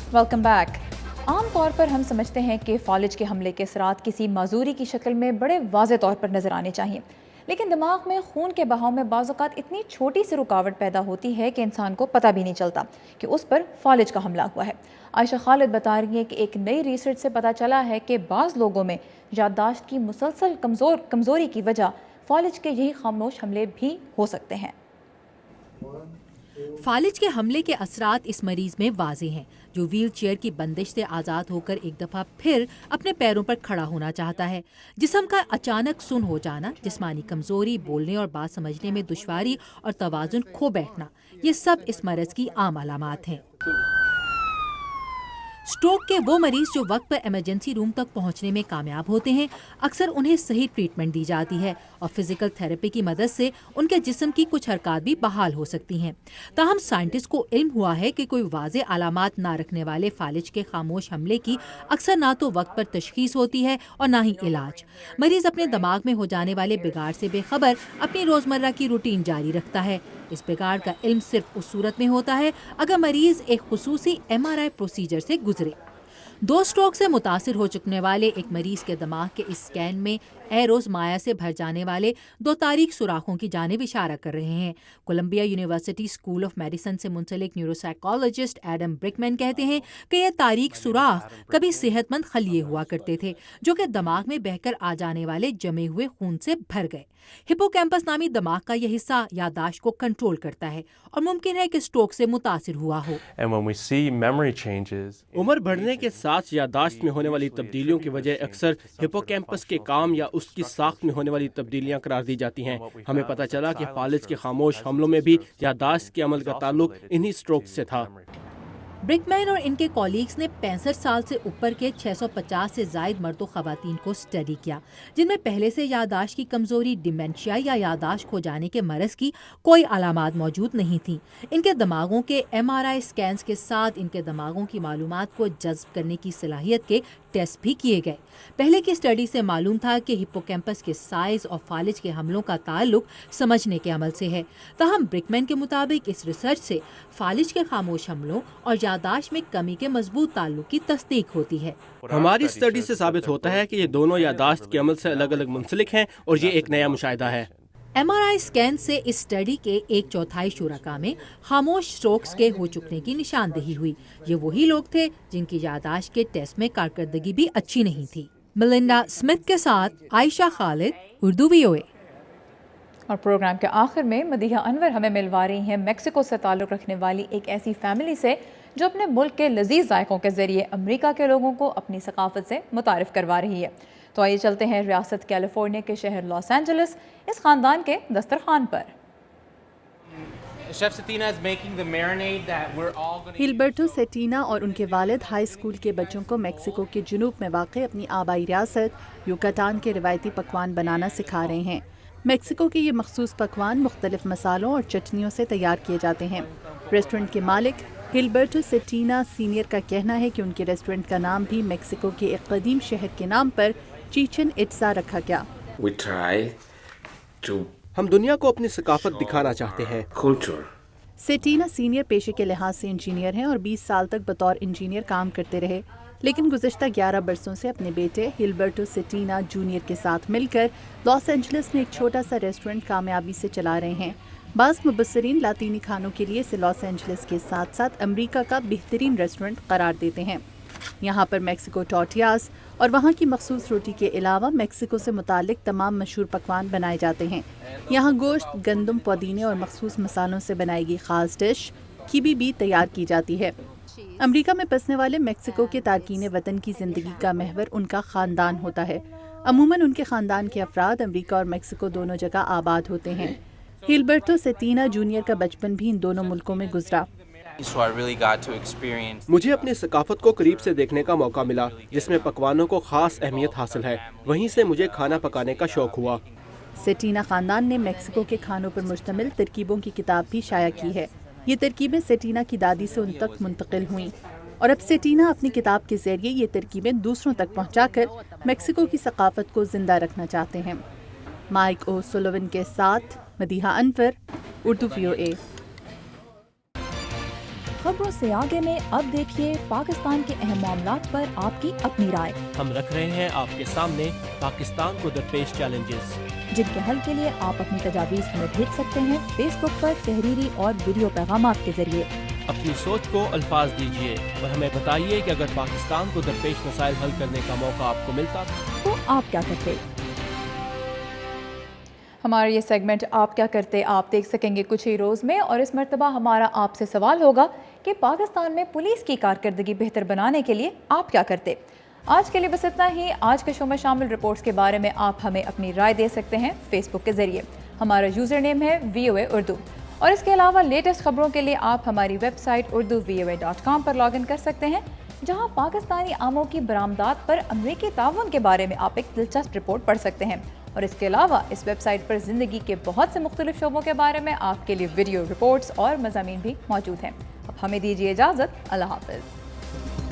Welcome back. आम तौर पर हम समझते हैं कि फालिज के हमले के असरात किसी माजूरी की शक्ल में बड़े वाज़े तौर पर नजर आने चाहिए, लेकिन दिमाग में खून के बहाव में बाज़ औक़ात इतनी छोटी सी रुकावट पैदा होती है कि इंसान को पता भी नहीं चलता कि उस पर फालिज का हमला हुआ है। आयशा खालिद बता रही हैं कि एक नई रिसर्च से पता चला है कि बाज़ लोगों में याददाश्त की मुसलसल कमज़ोरी की वजह फालिज के यही खामोश हमले भी हो सकते हैं। फालिज के हमले के असरात इस मरीज में वाज़ेह हैं, जो व्हील चेयर की बंदिश से आज़ाद होकर एक दफ़ा फिर अपने पैरों पर खड़ा होना चाहता है। जिस्म का अचानक सुन हो जाना, जिस्मानी कमज़ोरी, बोलने और बात समझने में दुश्वारी और तवाज़ुन खो बैठना, ये सब इस मरज़ की आम अलामात हैं। स्ट्रोक के वो मरीज जो वक्त पर इमरजेंसी रूम तक पहुंचने में कामयाब होते हैं, अक्सर उन्हें सही ट्रीटमेंट दी जाती है और फिजिकल थेरेपी की मदद से उनके जिस्म की कुछ हरकत भी बहाल हो सकती हैं। ताहम साइंटिस्ट को इल्म हुआ है कि कोई वाज़े अलामात ना रखने वाले फालिज के खामोश हमले की अक्सर ना तो वक्त पर तशखीस होती है और ना ही इलाज। मरीज अपने दिमाग में हो जाने वाले बिगाड़ से बेखबर अपनी रोज़मर्रा की रूटीन जारी रखता है। इस बिगाड़ का इल्म सिर्फ उस सूरत में होता है अगर मरीज एक खुसूसी MRI प्रोसीजर से गुजरे। 2 स्ट्रोक से मुतासिर हो चुकने वाले एक मरीज के दिमाग के इस स्कैन में एरोज माया से भर जाने वाले 2 तारीक सुराखों की जानिब इशारा कर रहे हैं। Columbia University School of Medicine से मुंसलिक न्यूरोसाइकोलॉजिस्ट एडम ब्रिकमैन कहते हैं कि ये तारीक सुराख कभी सेहतमंद खलिए हुआ करते थे, जो कि दिमाग में बहकर आ जाने वाले जमे हुए खून से भर गए। हिपोकैम्पस नामी दिमाग का यह हिस्सा याददाश्त को कंट्रोल करता है और मुमकिन है कि स्ट्रोक से मुतासिर हुआ हो। उम्र बढ़ने के साथ याददाश्त में होने वाली तब्दीलियों की वजह अक्सर हिपोकैम्पस के काम या उसकी साख्त में होने वाली तब्दीलियां करार दी जाती हैं। हमें पता चला कि फालिज के खामोश हमलों में भी याददाश्त के अमल का ताल्लुक इन्हीं स्ट्रोक से था। ब्रिकमैन और इनके कॉलीग्स ने 65 साल से ऊपर के 650 से जायद मर्द और खवातीन को स्टडी किया, जिनमें पहले से याददाश्त की कमजोरी, डिमेंशिया या याददाश्त खो जाने के मरज की कोई अलामात मौजूद नहीं थी। इनके दिमागों के MRI स्कैन्स के साथ इनके दिमागों की मालूमात को जज्ब करने की सलाहियत के टेस्ट भी किए गए। पहले की स्टडी से मालूम था कि हिपोकैम्पस के साइज और फालिज के हमलों का ताल्लुक समझने के अमल से है। ताहम ब्रिकमैन के मुताबिक इस रिसर्च से फालिज के खामोश हमलों और याददाश्त में कमी के मजबूत ताल्लुक की तस्दीक होती है। हमारी स्टडी से साबित होता है कि ये दोनों याददाश्त के अमल से अलग अलग मुंसलिक हैं और ये एक नया मुशाहिदा है। MRI स्कैन से इस स्टडी के 1/4 शुरका में खामोश स्ट्रोक्स के हो चुकने की निशानदेही हुई। ये वही लोग थे जिनकी याददाश्त के टेस्ट में कारकर्दगी भी अच्छी नहीं थी। मिलिंडा स्मिथ के साथ आयशा खालिद, उर्दू VOA। और प्रोग्राम के आखिर में मदीहा अनवर हमें मिलवा रही हैं मेक्सिको से ताल्लुक़ रखने वाली एक ऐसी फैमिली से जो अपने मुल्क के लजीज जायकों के जरिए अमेरिका के लोगों को अपनी सकाफत से मुतारिफ करवा रही है। तो आइए चलते हैं रियासत कैलिफोर्निया के शहर लॉस एंजलिस इस खानदान के दस्तरखान पर। हिलबर्टो सेटीना और उनके वालिद हाई स्कूल के बच्चों को मेक्सिको के जुनूब में वाक़ अपनी आबाई रियासत युकाटान के रिवायती पकवान बनाना सिखा रहे हैं। मेक्सिको के ये मखसूस पकवान मुख्तलिफ मसालों और चटनियों से तैयार किए जाते हैं। रेस्टोरेंट के मालिक हिलबर्टो सेटीना सीनियर का कहना है कि उनके रेस्टोरेंट का नाम भी मेक्सिको के एक कदीम शहर के नाम पर चिचन इट्जा रखा गया। हम दुनिया को अपनी सकाफत दिखाना चाहते हैं। सेटीना सीनियर पेशे के लिहाज से इंजीनियर हैं और 20 साल तक बतौर इंजीनियर काम करते रहे, लेकिन गुज़श्ता 11 बरसों से अपने बेटे हिलबर्टो सेटीना जूनियर के साथ मिलकर लॉस एंजलिस में एक छोटा सा रेस्टोरेंट कामयाबी से चला रहे हैं। बाज़ मुबस्सरीन लातीनी खानों के लिए इसे लॉस एंजलिस के साथ साथ अमेरिका का बेहतरीन रेस्टोरेंट करार देते हैं। यहाँ पर मेक्सिको टॉर्टियाज और वहाँ की मखसूस रोटी के अलावा मेक्सिको से मुतालिक तमाम मशहूर पकवान बनाए जाते हैं। यहाँ गोश्त, गंदम, पुदीने और मखसूस मसालों से बनाई गई खास डिश कीबी भी तैयार की जाती है। अमेरिका में बसने वाले मेक्सिको के तारकीन वतन की ज़िंदगी का महवर उनका ख़ानदान होता है। अमूमन उनके ख़ानदान के अफराद अमेरिका और मेक्सिको दोनों जगह आबाद होते हैं। हिलबर्टो सेटीना जूनियर का बचपन भी इन दोनों मुल्कों में गुजरा। मुझे अपनी सकाफत को करीब से देखने का मौका मिला, जिसमें पकवानों को खास अहमियत हासिल है। वहीं से मुझे खाना पकाने का शौक हुआ। सेटीना खानदान ने मेक्सिको के खानों पर मुश्तमिल तरकीबों की किताब भी शाया की है। ये तरकीबें सेटीना की दादी से उन तक मुंतकिल हुईं और अब सेटीना अपनी किताब के जरिए ये तरकीबें दूसरों तक पहुँचाकर मेक्सिको की सकाफत को जिंदा रखना चाहते हैं। माइक ओ सुलोवन के साथ मदीहा अनवर, उर्दू VOA। खबरों से आगे में अब देखिए पाकिस्तान के अहम मामलात पर आपकी अपनी राय। हम रख रहे हैं आपके सामने पाकिस्तान को दरपेश चैलेंजेस, जिनके हल के लिए आप अपनी तजावीज़ हमें भेज सकते हैं फेसबुक पर तहरीरी और वीडियो पैगामात के जरिए। अपनी सोच को अल्फाज दीजिए और हमें बताइए कि अगर पाकिस्तान को दरपेश मसाइल हल करने का मौका आपको मिलता तो आप क्या करते? हमारा ये सेगमेंट आप क्या करते आप देख सकेंगे कुछ ही रोज़ में, और इस मरतबा हमारा आपसे सवाल होगा कि पाकिस्तान में पुलिस की कारकर्दगी बेहतर बनाने के लिए आप क्या करते। आज के लिए बस इतना ही। आज के शो में शामिल रिपोर्ट्स के बारे में आप हमें अपनी राय दे सकते हैं फेसबुक के जरिए। हमारा यूज़र नेम है VOA उर्दू, और इसके अलावा लेटेस्ट खबरों के लिए आप हमारी वेबसाइट urduvoa.com पर लॉगिन कर सकते हैं, जहां पाकिस्तानी आमों की बरामदात पर अमरीकी ताउन के बारे में आप एक दिलचस्प रिपोर्ट पढ़ सकते हैं। और इसके अलावा इस वेबसाइट पर ज़िंदगी के बहुत से मुख्तलिफ शोबों के बारे में आपके लिए वीडियो रिपोर्ट्स और मज़ामीन भी मौजूद हैं। अब हमें दीजिए इजाज़त। अल्लाह हाफ़िज़।